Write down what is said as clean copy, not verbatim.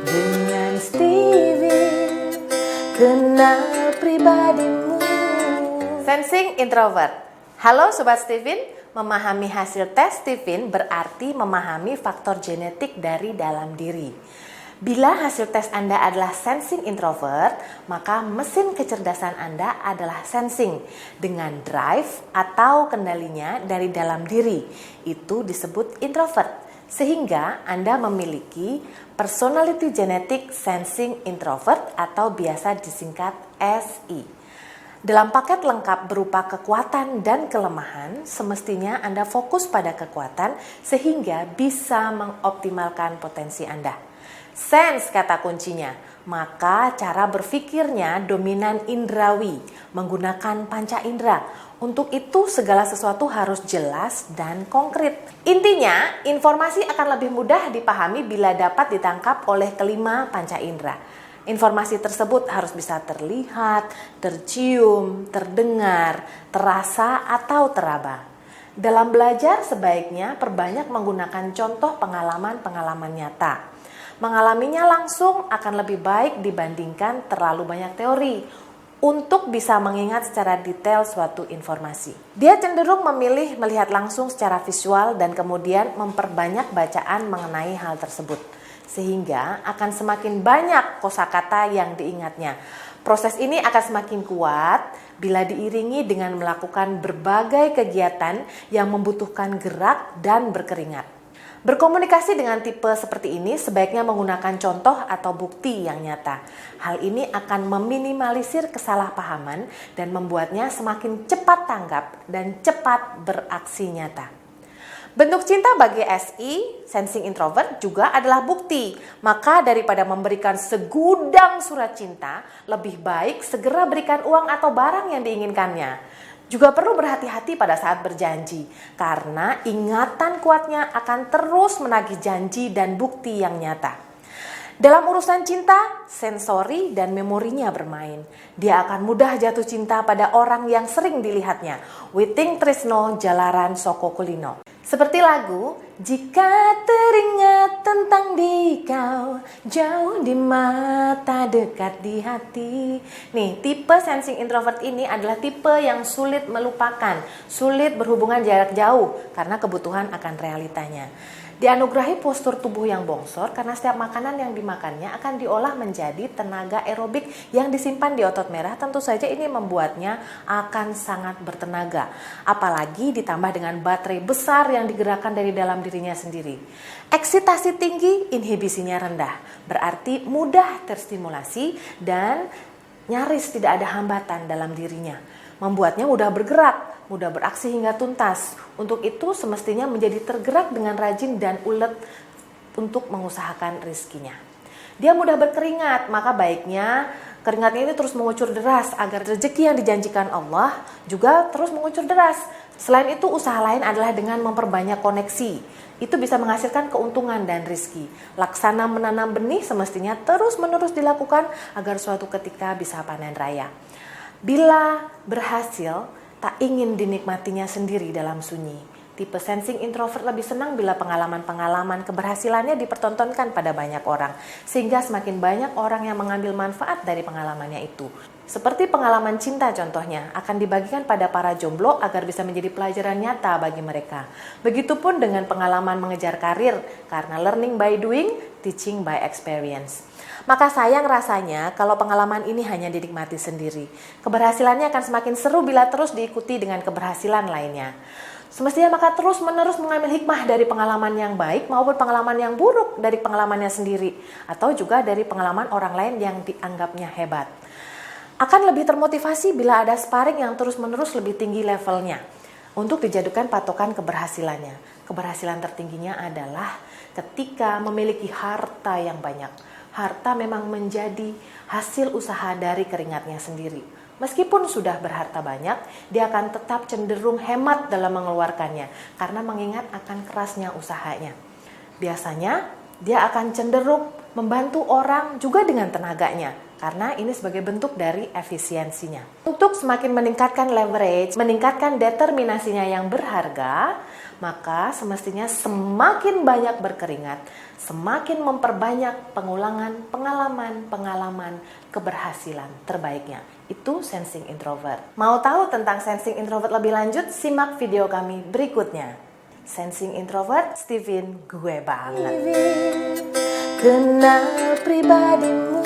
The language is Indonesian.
dengan Steven, kenal pribadimu. Sensing introvert. Halo Sobat Steven, memahami hasil tes Steven berarti memahami faktor genetik dari dalam diri. Bila hasil tes Anda adalah sensing introvert, maka mesin kecerdasan Anda adalah sensing dengan drive atau kendalinya dari dalam diri. Itu disebut introvert. Sehingga Anda memiliki personality genetic sensing introvert atau biasa disingkat SI. Dalam paket lengkap berupa kekuatan dan kelemahan, semestinya Anda fokus pada kekuatan sehingga bisa mengoptimalkan potensi Anda. Sense kata kuncinya, maka cara berpikirnya dominan indrawi, menggunakan panca indera. Untuk itu segala sesuatu harus jelas dan konkret. Intinya, informasi akan lebih mudah dipahami bila dapat ditangkap oleh kelima panca indera. Informasi tersebut harus bisa terlihat, tercium, terdengar, terasa, atau teraba. Dalam belajar sebaiknya perbanyak menggunakan contoh pengalaman-pengalaman nyata. Mengalaminya langsung akan lebih baik dibandingkan terlalu banyak teori untuk bisa mengingat secara detail suatu informasi. Dia cenderung memilih melihat langsung secara visual dan kemudian memperbanyak bacaan mengenai hal tersebut. Sehingga akan semakin banyak kosakata yang diingatnya. Proses ini akan semakin kuat bila diiringi dengan melakukan berbagai kegiatan yang membutuhkan gerak dan berkeringat. Berkomunikasi dengan tipe seperti ini sebaiknya menggunakan contoh atau bukti yang nyata. Hal ini akan meminimalisir kesalahpahaman dan membuatnya semakin cepat tanggap dan cepat beraksi nyata. Bentuk cinta bagi SI, sensing introvert, juga adalah bukti. Maka daripada memberikan segudang surat cinta, lebih baik segera berikan uang atau barang yang diinginkannya. Juga perlu berhati-hati pada saat berjanji, karena ingatan kuatnya akan terus menagih janji dan bukti yang nyata. Dalam urusan cinta, sensori dan memorinya bermain. Dia akan mudah jatuh cinta pada orang yang sering dilihatnya. Witing tresno jalaran soko kulino. Seperti lagu, jika teringat tentang dikau, jauh di mata, dekat di hati. Nih, tipe sensing introvert ini adalah tipe yang sulit melupakan, sulit berhubungan jarak jauh karena kebutuhan akan realitanya. Dianugerahi postur tubuh yang bongsor karena setiap makanan yang dimakannya akan diolah menjadi tenaga aerobik yang disimpan di otot merah. Tentu saja ini membuatnya akan sangat bertenaga. Apalagi ditambah dengan baterai besar yang digerakkan dari dalam dirinya sendiri. Eksitasi tinggi, inhibisinya rendah. Berarti mudah terstimulasi dan nyaris tidak ada hambatan dalam dirinya. Membuatnya mudah bergerak, mudah beraksi hingga tuntas. Untuk itu semestinya menjadi tergerak dengan rajin dan ulet untuk mengusahakan rezekinya. Dia mudah berkeringat, maka baiknya keringatnya ini terus mengucur deras agar rezeki yang dijanjikan Allah juga terus mengucur deras. Selain itu usaha lain adalah dengan memperbanyak koneksi. Itu bisa menghasilkan keuntungan dan rezeki. Laksana menanam benih semestinya terus-menerus dilakukan agar suatu ketika bisa panen raya. Bila berhasil, tak ingin dinikmatinya sendiri dalam sunyi. Tipe sensing introvert lebih senang bila pengalaman-pengalaman keberhasilannya dipertontonkan pada banyak orang, sehingga semakin banyak orang yang mengambil manfaat dari pengalamannya itu. Seperti pengalaman cinta contohnya, akan dibagikan pada para jomblo agar bisa menjadi pelajaran nyata bagi mereka. Begitupun dengan pengalaman mengejar karir, karena learning by doing, teaching by experience. Maka sayang rasanya kalau pengalaman ini hanya dinikmati sendiri. Keberhasilannya akan semakin seru bila terus diikuti dengan keberhasilan lainnya. Semestinya maka terus-menerus mengambil hikmah dari pengalaman yang baik maupun pengalaman yang buruk dari pengalamannya sendiri. Atau juga dari pengalaman orang lain yang dianggapnya hebat. Akan lebih termotivasi bila ada sparring yang terus-menerus lebih tinggi levelnya. Untuk dijadikan patokan keberhasilannya. Keberhasilan tertingginya adalah ketika memiliki harta yang banyak. Harta memang menjadi hasil usaha dari keringatnya sendiri. Meskipun sudah berharta banyak, dia akan tetap cenderung hemat dalam mengeluarkannya karena mengingat akan kerasnya usahanya. Biasanya, dia akan cenderung membantu orang juga dengan tenaganya, karena ini sebagai bentuk dari efisiensinya. Untuk semakin meningkatkan leverage, meningkatkan determinasinya yang berharga, maka semestinya semakin banyak berkeringat, semakin memperbanyak pengulangan pengalaman keberhasilan terbaiknya. Itu sensing introvert. Mau tahu tentang sensing introvert lebih lanjut? Simak video kami berikutnya. Sensing introvert, Steven, gue banget. Kenal pribadimu.